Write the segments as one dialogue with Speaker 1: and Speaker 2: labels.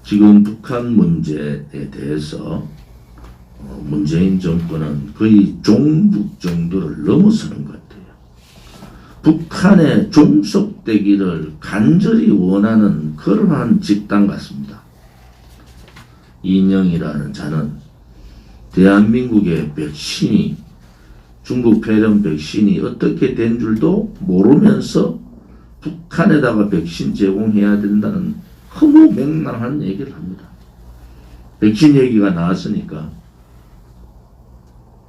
Speaker 1: 지금 북한 문제에 대해서 문재인 정권은 거의 종북 정도를 넘어서는 것 같아요. 북한에 종속되기를 간절히 원하는 그러한 집단 같습니다. 이인영이라는 자는 대한민국의 백신이, 중국 폐렴 백신이 어떻게 된 줄도 모르면서 북한에다가 백신 제공해야 된다는 허무맹랑한 얘기를 합니다. 백신 얘기가 나왔으니까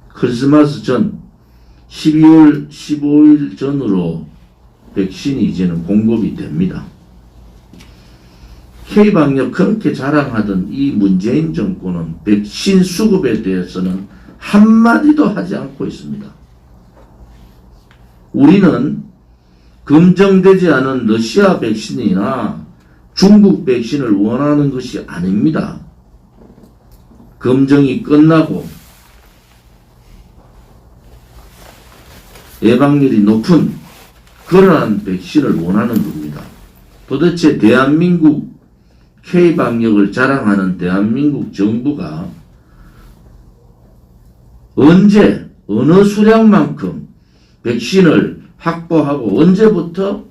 Speaker 1: 크리스마스 전 12월 15일 전으로 백신이 이제는 공급이 됩니다. K방역 그렇게 자랑하던 이 문재인 정권은 백신 수급에 대해서는 한마디도 하지 않고 있습니다. 우리는 검증되지 않은 러시아 백신이나 중국 백신을 원하는 것이 아닙니다. 검증이 끝나고 예방률이 높은 그러한 백신을 원하는 겁니다. 도대체 대한민국 K방역을 자랑하는 대한민국 정부가 언제 어느 수량만큼 백신을 확보하고 언제부터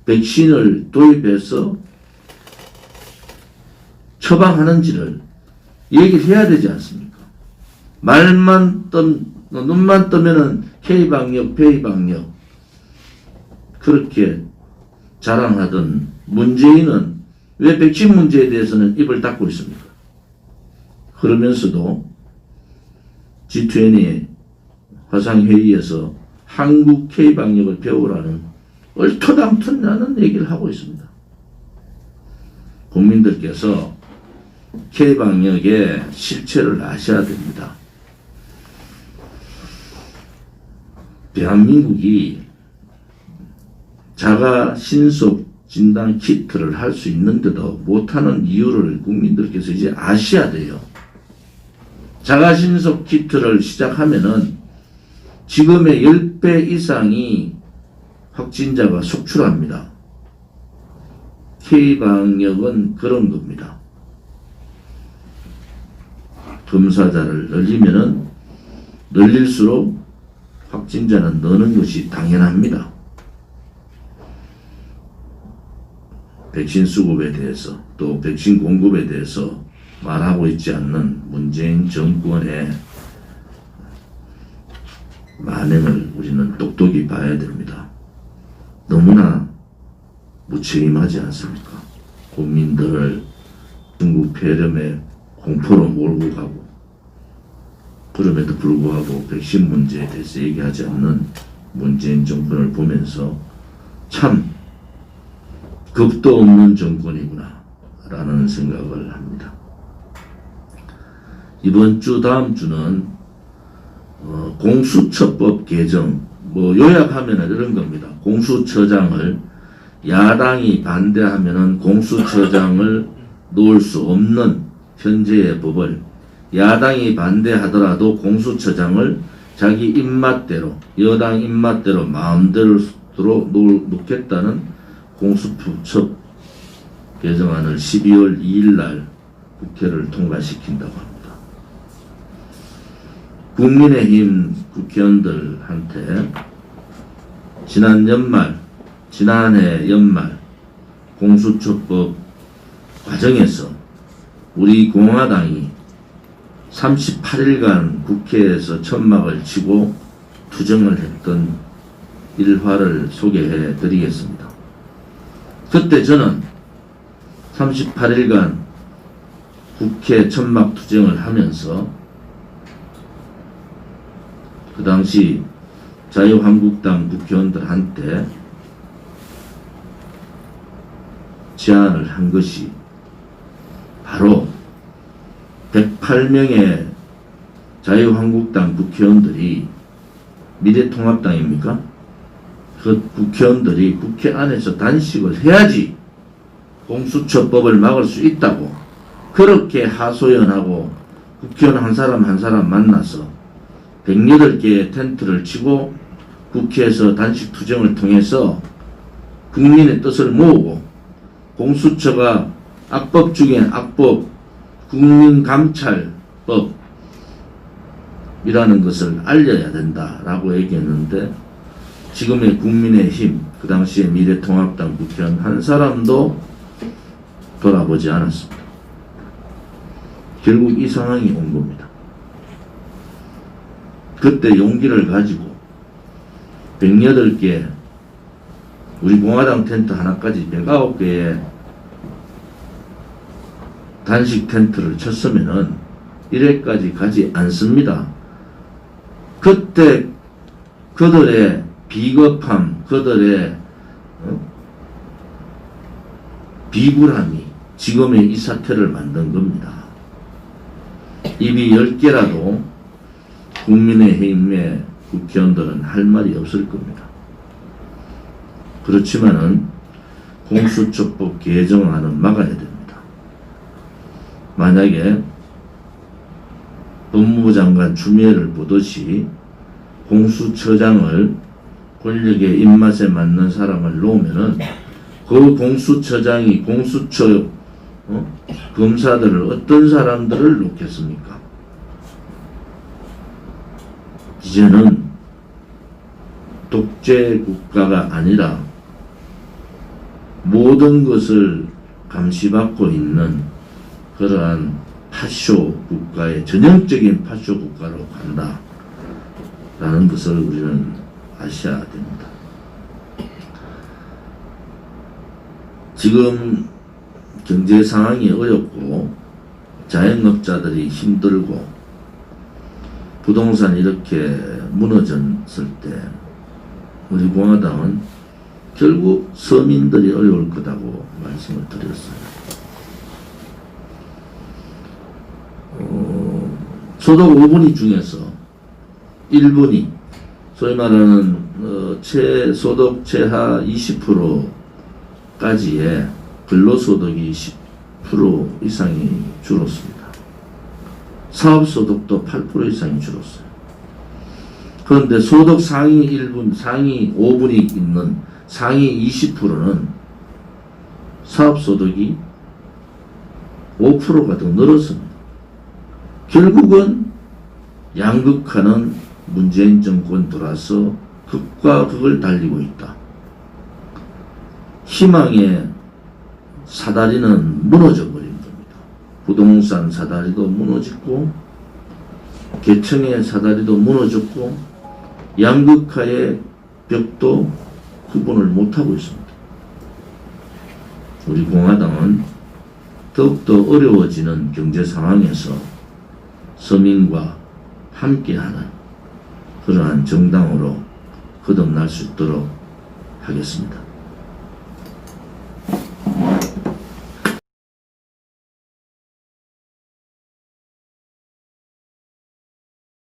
Speaker 1: 백신을 도입해서 처방하는지를 얘기를 해야 되지 않습니까? 눈만 뜨면은 K방역, P방역 그렇게 자랑하던 문재인은 왜 백신 문제에 대해서는 입을 닫고 있습니까? 그러면서도 G20 화상회의에서 한국 K방역을 배우라는 얼토당토나는 얘기를 하고 있습니다. 국민들께서 K방역의 실체를 아셔야 됩니다. 대한민국이 자가 신속 진단 키트를 할 수 있는데도 못하는 이유를 국민들께서 이제 아셔야 돼요. 자가 신속 키트를 시작하면은 지금의 10배 이상이 확진자가 속출합니다. K방역은 그런 겁니다. 검사자를 늘리면은 늘릴수록 확진자는 느는 것이 당연합니다. 백신 수급에 대해서 또 백신 공급에 대해서 말하고 있지 않는 문재인 정권의 만행을 우리는 똑똑히 봐야 됩니다. 너무나 무책임하지 않습니까? 국민들을 중국 폐렴의 공포로 몰고 가고 그럼에도 불구하고 백신 문제에 대해서 얘기하지 않는 문재인 정권을 보면서 참 겁도 없는 정권이구나 라는 생각을 합니다. 이번 주 다음 주는 공수처법 개정, 요약하면 이런 겁니다. 공수처장을 야당이 반대하면은 공수처장을 놓을 수 없는 현재의 법을 야당이 반대하더라도 공수처장을 자기 입맛대로, 여당 입맛대로 마음대로 놓겠다는 공수처법 개정안을 12월 2일 날 국회를 통과시킨다고 합니다. 국민의힘 국회의원들한테 지난해 연말 공수처법 과정에서 우리 공화당이 38일간 국회에서 천막을 치고 투쟁을 했던 일화를 소개해 드리겠습니다. 그때 저는 38일간 국회 천막 투쟁을 하면서 그 당시 자유한국당 국회의원들한테 제안을 한 것이 바로 108명의 자유한국당 국회의원들이 미래통합당입니까? 그 국회의원들이 국회 안에서 단식을 해야지 공수처법을 막을 수 있다고 그렇게 하소연하고 국회의원 한 사람 한 사람 만나서 108개의 텐트를 치고 국회에서 단식 투쟁을 통해서 국민의 뜻을 모으고 공수처가 악법 중에 악법, 국민감찰법이라는 것을 알려야 된다라고 얘기했는데 지금의 국민의힘, 그 당시에 미래통합당 국회의원 한 사람도 돌아보지 않았습니다. 결국 이 상황이 온 겁니다. 그때 용기를 가지고 108개, 우리 공화당 텐트 하나까지 109개의 단식 텐트를 쳤으면은 1회까지 가지 않습니다. 그때 그들의 비겁함, 그들의 비굴함이 지금의 이 사태를 만든 겁니다. 입이 10개라도 국민의힘의 국회의원들은 할 말이 없을 겁니다. 그렇지만은 공수처법 개정안은 막아야 됩니다. 만약에 법무부 장관 추미애를 보듯이 공수처장을 권력의 입맛에 맞는 사람을 놓으면은 그 공수처장이 공수처 검사들을 어떤 사람들을 놓겠습니까? 이제는 독재 국가가 아니라 모든 것을 감시받고 있는 그러한 파쇼 국가의 전형적인 파쇼 국가로 간다라는 것을 우리는 아셔야 됩니다. 지금 경제 상황이 어렵고 자영업자들이 힘들고 부동산이 이렇게 무너졌을 때 우리 공화당은 결국 서민들이 어려울 거다고 말씀을 드렸어요. 소득 5분위 중에서 1분위 소위 말하는 소득 최하 20%까지의 근로소득이 10% 이상이 줄었습니다. 사업소득도 8% 이상이 줄었어요. 그런데 소득 상위 1분, 상위 5분이 있는 상위 20%는 사업소득이 5%가 더 늘었습니다. 결국은 양극화는 문재인 정권 들어와서 극과 극을 달리고 있다. 희망의 사다리는 무너져 버린 겁니다. 부동산 사다리도 무너졌고 계층의 사다리도 무너졌고 양극화의 벽도 구분을 못하고 있습니다. 우리 공화당은 더욱더 어려워지는 경제 상황에서 서민과 함께하는 그러한 정당으로 거듭날 수 있도록 하겠습니다.